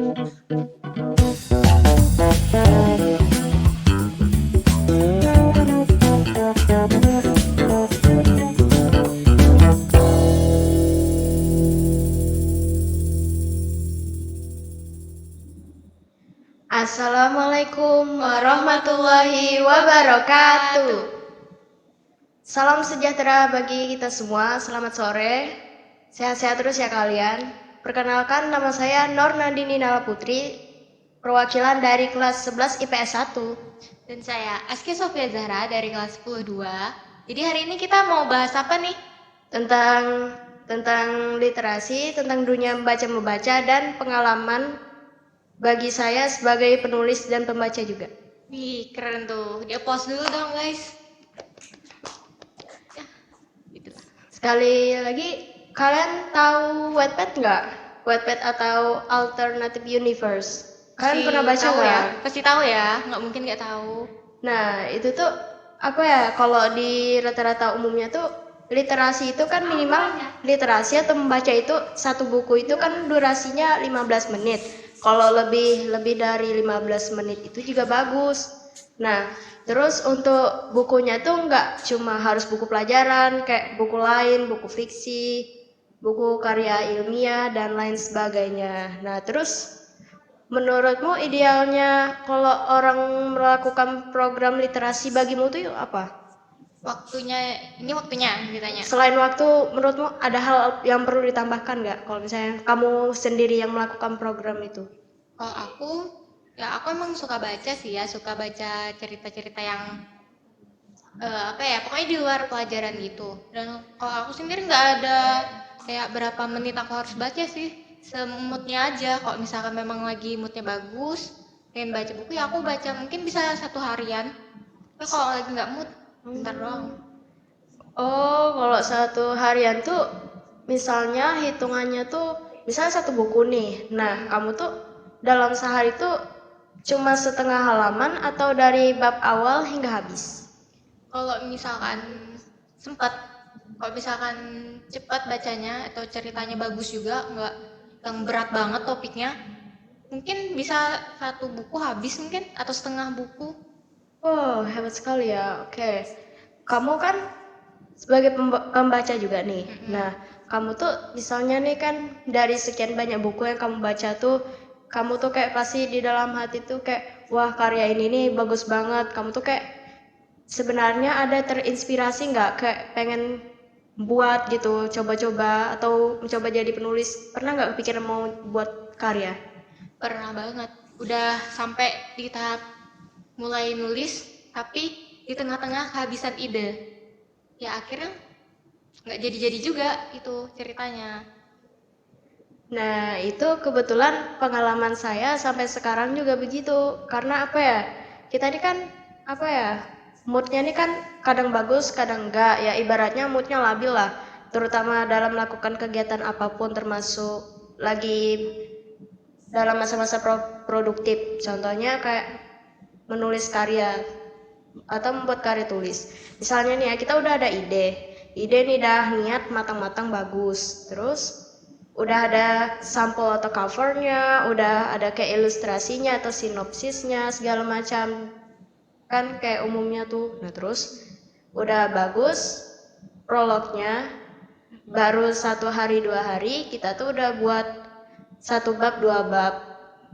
Assalamualaikum warahmatullahi wabarakatuh. Salam sejahtera bagi kita semua, selamat sore. Sehat-sehat terus ya kalian. Perkenalkan, nama saya Nur Nandini Nala Putri, perwakilan dari kelas 11 IPS 1. Dan saya Aski Sofia Zahra dari kelas 10-2. Jadi hari ini kita mau bahas apa nih? Tentang literasi, tentang dunia membaca dan pengalaman bagi saya sebagai penulis dan pembaca juga. Wih, keren tuh. Dia pause dulu dong, guys. Ya, gitu. Sekali lagi, kalian tahu Wattpad nggak? Wattpad atau Alternative Universe. Kalian pernah baca tahu nggak? ya? Pasti tahu ya, nggak mungkin nggak tahu. Nah, itu tuh apa ya? Kalau di rata-rata umumnya tuh literasi itu kan minimal literasi atau membaca itu satu buku itu kan durasinya 15 menit. Kalau lebih dari 15 menit itu juga bagus. Nah, terus untuk bukunya tuh nggak cuma harus buku pelajaran, kayak buku lain, buku fiksi, buku karya ilmiah, dan lain sebagainya. Nah, terus menurutmu idealnya kalau orang melakukan program literasi bagimu itu apa? Waktunya ditanya. Selain waktu, menurutmu ada hal yang perlu ditambahkan nggak kalau misalnya kamu sendiri yang melakukan program itu? Kalau aku emang suka baca sih ya, suka baca cerita-cerita yang pokoknya di luar pelajaran gitu. Dan kalau aku sendiri nggak ada kayak berapa menit aku harus baca sih, semutnya aja. Kalau misalkan memang lagi moodnya bagus, pengen baca buku ya aku baca, mungkin bisa 1 harian. Tapi kalau lagi nggak mood, bentar doang. Oh, kalau 1 harian tuh misalnya hitungannya tuh misalnya 1 buku nih. Nah, kamu tuh dalam sehari tuh cuma setengah halaman atau dari bab awal hingga habis? Kalau misalkan sempat, kalau misalkan cepat bacanya atau ceritanya bagus juga, nggak yang berat banget topiknya, mungkin bisa 1 buku habis mungkin atau setengah buku. Oh, hebat sekali ya. Oke. Kamu kan sebagai pembaca juga nih. Nah, kamu tuh misalnya nih kan dari sekian banyak buku yang kamu baca tuh, kamu tuh kayak pasti di dalam hati tuh kayak, wah karya ini nih bagus banget. Kamu tuh kayak sebenarnya ada terinspirasi nggak kayak pengen buat gitu, coba-coba atau mencoba jadi penulis? Pernah nggak kepikiran mau buat karya? Pernah banget. Udah sampai di tahap mulai nulis, tapi di tengah-tengah kehabisan ide. Ya akhirnya nggak jadi-jadi juga itu ceritanya. Nah, itu kebetulan pengalaman saya sampai sekarang juga begitu. Karena apa ya? Kita ini kan apa ya? Moodnya ini kan kadang bagus, kadang enggak. Ya ibaratnya moodnya labil lah. Terutama dalam melakukan kegiatan apapun termasuk lagi dalam masa-masa produktif. Contohnya kayak menulis karya atau membuat karya tulis. Misalnya nih ya, kita udah ada ide. Ide nih dah niat matang-matang bagus. Terus udah ada sampel atau covernya, udah ada kayak ilustrasinya atau sinopsisnya segala macam kan kayak umumnya tuh. Nah terus udah bagus prolognya, baru 1 hari 2 hari kita tuh udah buat 1 bab 2 bab.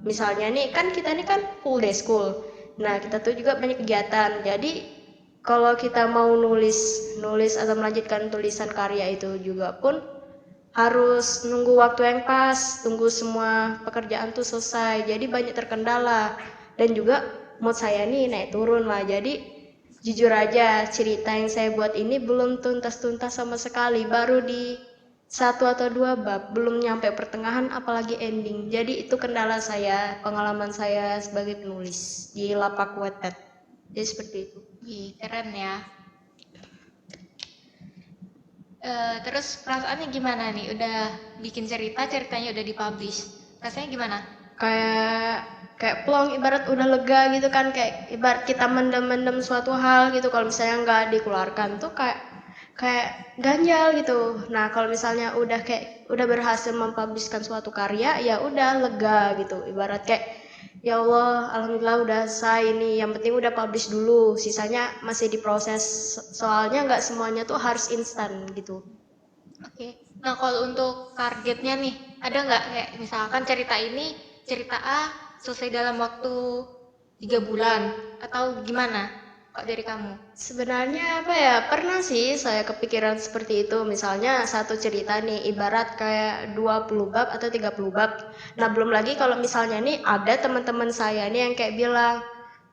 Misalnya nih kan kita nih kan full day school. Nah kita tuh juga banyak kegiatan. Jadi kalau kita mau nulis atau melanjutkan tulisan karya itu juga pun harus nunggu waktu yang pas, tunggu semua pekerjaan tuh selesai, jadi banyak terkendala. Dan juga mood saya nih naik turun lah, jadi jujur aja cerita yang saya buat ini belum tuntas-tuntas sama sekali, baru di 1 atau 2 bab, belum nyampe pertengahan apalagi ending. Jadi itu kendala saya, pengalaman saya sebagai penulis di lapak Wattpad. Jadi seperti itu. Wih, keren ya. Terus perasaannya gimana nih? Udah bikin ceritanya udah dipublish. Rasanya gimana? Kayak plong, ibarat udah lega gitu kan, kayak ibarat kita mendem suatu hal gitu, kalau misalnya nggak dikeluarkan tuh kayak kayak ganjal gitu. Nah, kalau misalnya udah berhasil mempublishkan suatu karya, ya udah lega gitu. Ibarat kayak ya Allah, alhamdulillah udah selesai ini. Yang penting udah publish dulu, sisanya masih diproses. Soalnya nggak semuanya tuh harus instan gitu. Oke. Nah, kalau untuk targetnya nih, ada nggak kayak misalkan cerita ini, cerita A selesai dalam waktu 3 bulan atau gimana? Kok dari kamu? Sebenarnya apa ya, pernah sih saya kepikiran seperti itu. Misalnya satu cerita nih, ibarat kayak 20 bab atau 30 bab. Nah, belum lagi kalau misalnya nih ada teman-teman saya nih yang kayak bilang,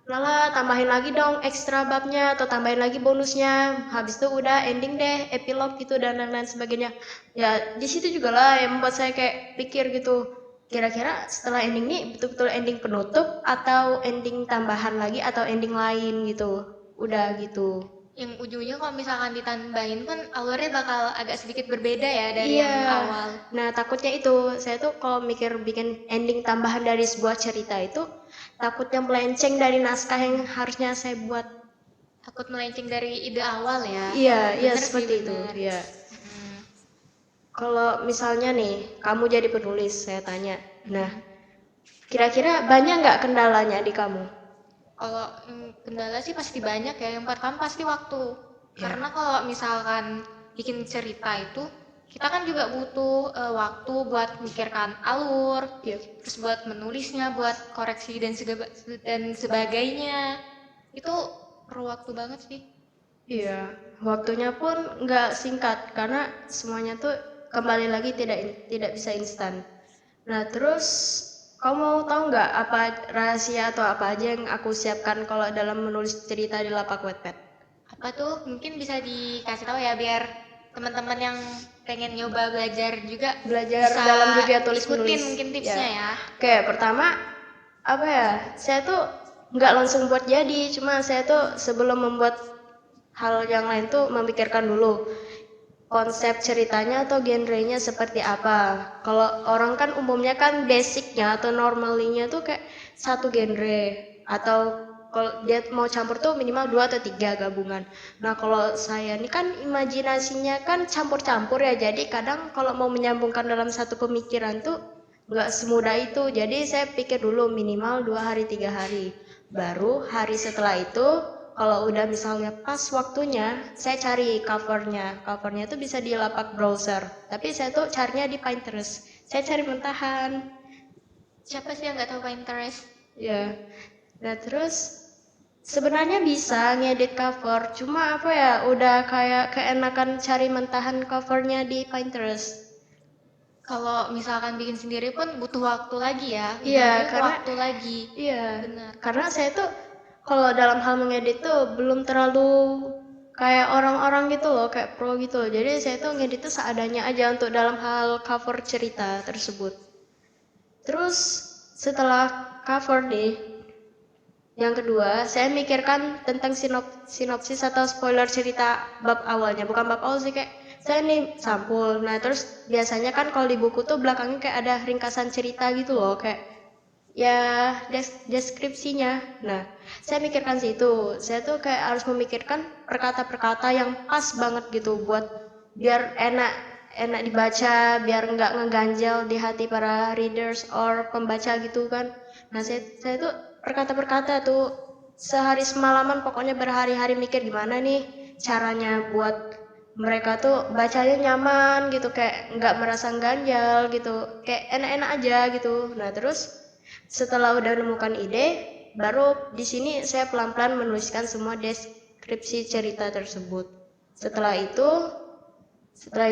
Lala tambahin lagi dong ekstra babnya atau tambahin lagi bonusnya. Habis itu udah ending deh, epilog gitu dan lain-lain sebagainya. Ya, di situ juga lah yang membuat saya kayak pikir gitu. Kira-kira setelah ending ini betul-betul ending penutup atau ending tambahan lagi atau ending lain gitu. Udah gitu. Yang ujung-ujungnya kalau misalkan ditambahin kan alurnya bakal agak sedikit berbeda ya dari Iya. yang awal. Nah, takutnya itu, saya tuh kalau mikir bikin ending tambahan dari sebuah cerita itu, takutnya melenceng dari naskah yang harusnya saya buat. Takut melenceng dari ide awal ya. Iya, iya Bener sih, seperti itu. bener. Iya. Mm. Kalau misalnya nih, kamu jadi penulis, saya tanya. Nah, kira-kira banyak nggak kendalanya di kamu? Kalau kendala sih pasti banyak ya. Yang pertama pasti waktu. Ya. Karena kalau misalkan bikin cerita itu, kita kan juga butuh waktu buat mikirkan alur, Iya. terus buat menulisnya, buat koreksi dan sebagainya. Itu perlu waktu banget sih. Iya, waktunya pun nggak singkat karena semuanya tuh kembali lagi tidak bisa instan. Nah, terus kamu mau tahu nggak apa rahasia atau apa aja yang aku siapkan kalau dalam menulis cerita di lapak Wattpad? Apa tuh? Mungkin bisa dikasih tahu ya biar teman-teman yang pengen nyoba belajar juga Belajar bisa dalam dunia tulis ikutin menulis. mungkin tipsnya ya. Oke, pertama apa ya? Saya tuh nggak langsung buat jadi, cuma saya tuh sebelum membuat hal yang lain tuh memikirkan dulu konsep ceritanya atau genrenya seperti apa. Kalau orang kan umumnya kan basicnya atau normalinya tuh kayak satu genre atau kalau dia mau campur tuh minimal 2 atau 3 gabungan. Nah, kalau saya ini kan imajinasinya kan campur-campur ya, jadi kadang kalau mau menyambungkan dalam satu pemikiran tuh nggak semudah itu. Jadi saya pikir dulu minimal 2 hari 3 hari. Baru hari setelah itu kalau udah misalnya pas waktunya, saya cari covernya. Covernya tuh bisa di lapak browser. Tapi saya tuh carinya di Pinterest. Saya cari mentahan. Siapa sih yang nggak tahu Pinterest? Ya. Nah, terus sebenarnya bisa ngedit cover. Cuma apa ya, udah kayak keenakan cari mentahan covernya di Pinterest. Kalau misalkan bikin sendiri pun butuh waktu lagi ya. Iya, Ujung-ujungnya karena waktu lagi. iya, Benar. karena saya tuh kalau dalam hal mengedit tuh belum terlalu kayak orang-orang gitu loh, kayak pro gitu. Jadi saya tuh ngedit tuh seadanya aja untuk dalam hal cover cerita tersebut. Terus setelah cover nih, yang kedua saya mikirkan tentang sinopsis atau spoiler cerita bab awalnya. Bukan bab awal sih, kayak saya nih sampul. Nah, terus biasanya kan kalau di buku tuh belakangnya kayak ada ringkasan cerita gitu loh, kayak ya deskripsinya. Nah, saya mikirkan situ. Saya tuh kayak harus memikirkan perkata-perkata yang pas banget gitu buat biar enak dibaca, biar nggak ngeganjal di hati para readers or pembaca gitu kan. Nah, saya tuh perkata-perkata tuh sehari semalaman, pokoknya berhari-hari mikir gimana nih caranya buat mereka tuh bacanya nyaman gitu, kayak nggak merasa ganjal gitu, kayak enak-enak aja gitu. Nah, terus setelah udah menemukan ide, baru di sini saya pelan-pelan menuliskan semua deskripsi cerita tersebut. Setelah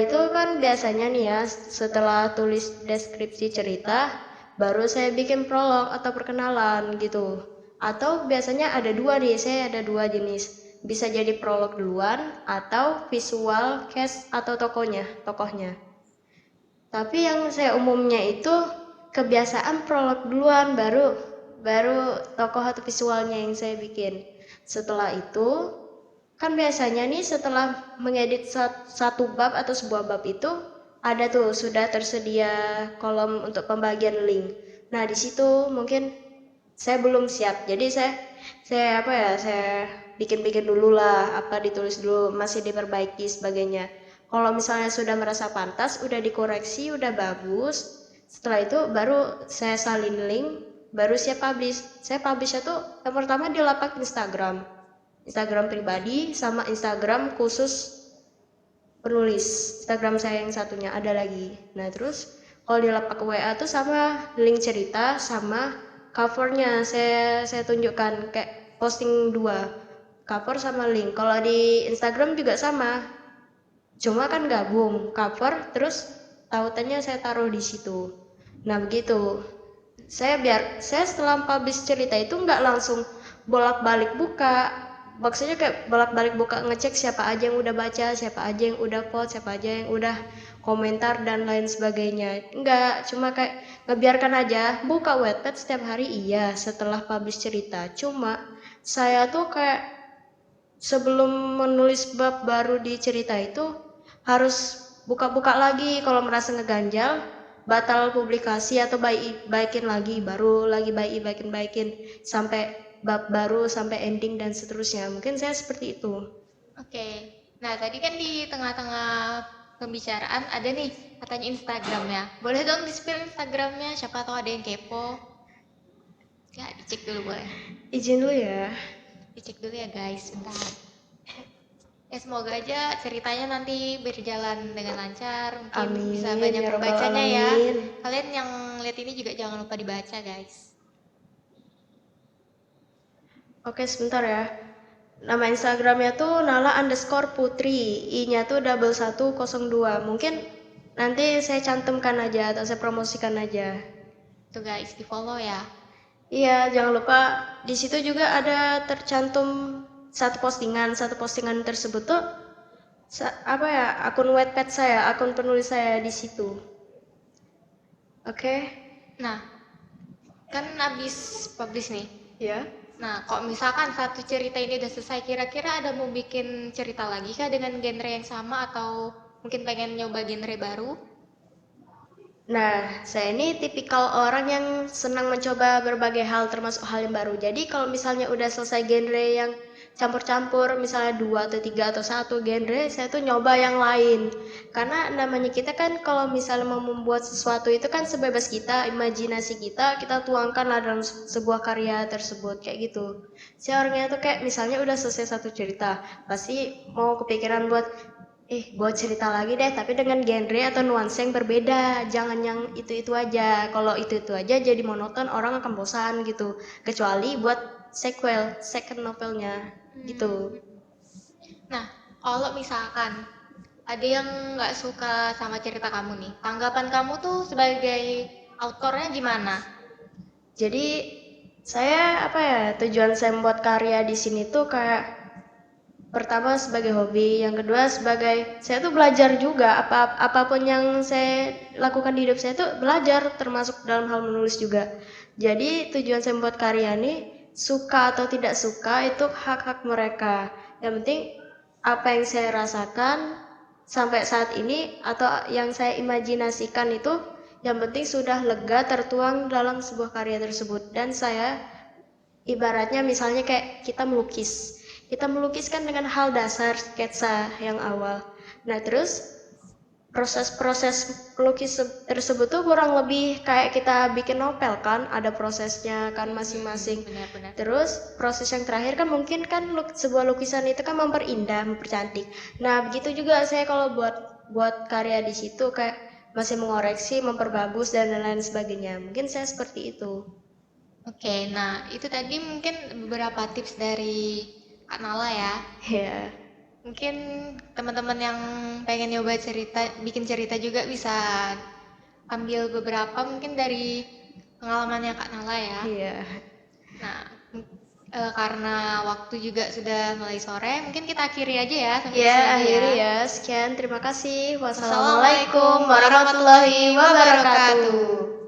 itu kan biasanya nih ya, setelah tulis deskripsi cerita, baru saya bikin prolog atau perkenalan gitu. Atau biasanya ada dua nih, saya ada dua jenis. Bisa jadi prolog duluan atau visual cast atau tokohnya. Tapi yang saya umumnya itu kebiasaan prolog duluan, baru baru tokoh atau visualnya yang saya bikin. Setelah itu kan biasanya nih setelah mengedit satu bab atau sebuah bab itu ada tuh sudah tersedia kolom untuk pembagian link. Nah, di situ mungkin saya belum siap. Jadi saya bikin-bikin dulu lah, apa ditulis dulu, masih diperbaiki sebagainya. Kalau misalnya sudah merasa pantas, udah dikoreksi, udah bagus, setelah itu baru saya salin link, baru saya publish. Saya publishnya tuh yang pertama di lapak Instagram, Instagram pribadi sama Instagram khusus penulis. Instagram saya yang satunya ada lagi. Nah terus kalau di lapak WA tuh sama link cerita sama covernya saya tunjukkan kayak posting dua, cover sama link. Kalau di Instagram juga sama, cuma kan gabung cover terus tautannya saya taruh di situ. Nah begitu. Saya setelah publish cerita itu nggak langsung bolak-balik buka, maksudnya kayak bolak-balik buka ngecek siapa aja yang udah baca, siapa aja yang udah vote, siapa aja yang udah komentar dan lain sebagainya. Enggak, cuma kayak ngebiarkan aja buka Wattpad setiap hari, iya setelah publish cerita. Cuma saya tuh kayak sebelum menulis bab baru di cerita itu harus buka-buka lagi, kalau merasa ngeganjal batal publikasi atau baikin lagi, baru lagi baikin sampai bab baru sampai ending dan seterusnya. Mungkin saya seperti itu. Oke. Nah, tadi kan di tengah-tengah pembicaraan ada nih katanya Instagramnya. Boleh dong di-spill Instagramnya, siapa tahu ada yang kepo. Ya, dicek dulu boleh. Izin dulu ya. Dicek dulu ya guys, bentar. Ya semoga aja ceritanya nanti berjalan dengan lancar, mungkin Amin, bisa banyak ya Rabbal pembacanya ya. Alamin. Kalian yang lihat ini juga jangan lupa dibaca guys. Oke, sebentar ya. Nama Instagramnya tuh Nala_Putri, I-nya tuh 1102. Mungkin nanti saya cantumkan aja atau saya promosikan aja. Tuh guys, di follow ya. Iya, jangan lupa di situ juga ada tercantum satu postingan tersebut tuh apa ya, akun Wattpad saya, akun penulis saya di situ. Oke? Nah, kan abis publish nih. Ya. Nah, kok misalkan satu cerita ini udah selesai, kira-kira ada mau bikin cerita lagi kah dengan genre yang sama atau mungkin pengen nyoba genre baru? Nah, saya ini tipikal orang yang senang mencoba berbagai hal termasuk hal yang baru. Jadi kalau misalnya udah selesai genre yang campur-campur, misalnya 2 atau 3 atau 1 genre, saya tuh nyoba yang lain. Karena namanya kita kan kalau misalnya mau membuat sesuatu itu kan sebebas kita, imajinasi kita tuangkan lah dalam sebuah karya tersebut, kayak gitu. Saya orangnya tuh kayak misalnya udah selesai satu cerita, pasti mau kepikiran buat cerita lagi deh, tapi dengan genre atau nuansa yang berbeda. Jangan yang itu-itu aja. Kalau itu-itu aja jadi monoton, orang akan bosan gitu. Kecuali buat sequel, second novelnya gitu. Nah, kalau misalkan ada yang nggak suka sama cerita kamu nih, tanggapan kamu tuh sebagai autornya gimana? Jadi saya tujuan saya membuat karya di sini tuh kayak pertama sebagai hobi, yang kedua sebagai saya tuh belajar juga, apapun yang saya lakukan di hidup saya tuh belajar, termasuk dalam hal menulis juga. Jadi tujuan saya membuat karya ini, suka atau tidak suka itu hak-hak mereka. Yang penting apa yang saya rasakan sampai saat ini atau yang saya imajinasikan itu yang penting sudah lega tertuang dalam sebuah karya tersebut. Dan saya ibaratnya misalnya kayak kita melukis. Kita melukiskan dengan hal dasar sketsa yang awal. Nah terus proses-proses pelukis tersebut tuh kurang lebih kayak kita bikin novel kan, ada prosesnya kan masing-masing. Benar-benar. Terus proses yang terakhir kan mungkin kan sebuah lukisan itu kan memperindah, mempercantik. Nah begitu juga saya kalau buat karya di situ kayak masih mengoreksi, memperbagus dan lain-lain sebagainya. Mungkin saya seperti itu. Oke, nah itu tadi mungkin beberapa tips dari Kak Nala ya. Ya. Mungkin teman-teman yang pengen nyoba bikin cerita juga bisa ambil beberapa mungkin dari pengalamannya Kak Nala ya. Iya. Nah, karena waktu juga sudah mulai sore, mungkin kita akhiri aja ya sampai di Ya, sini akhiri ya. ya. Sekian, terima kasih. Wassalamualaikum warahmatullahi wabarakatuh.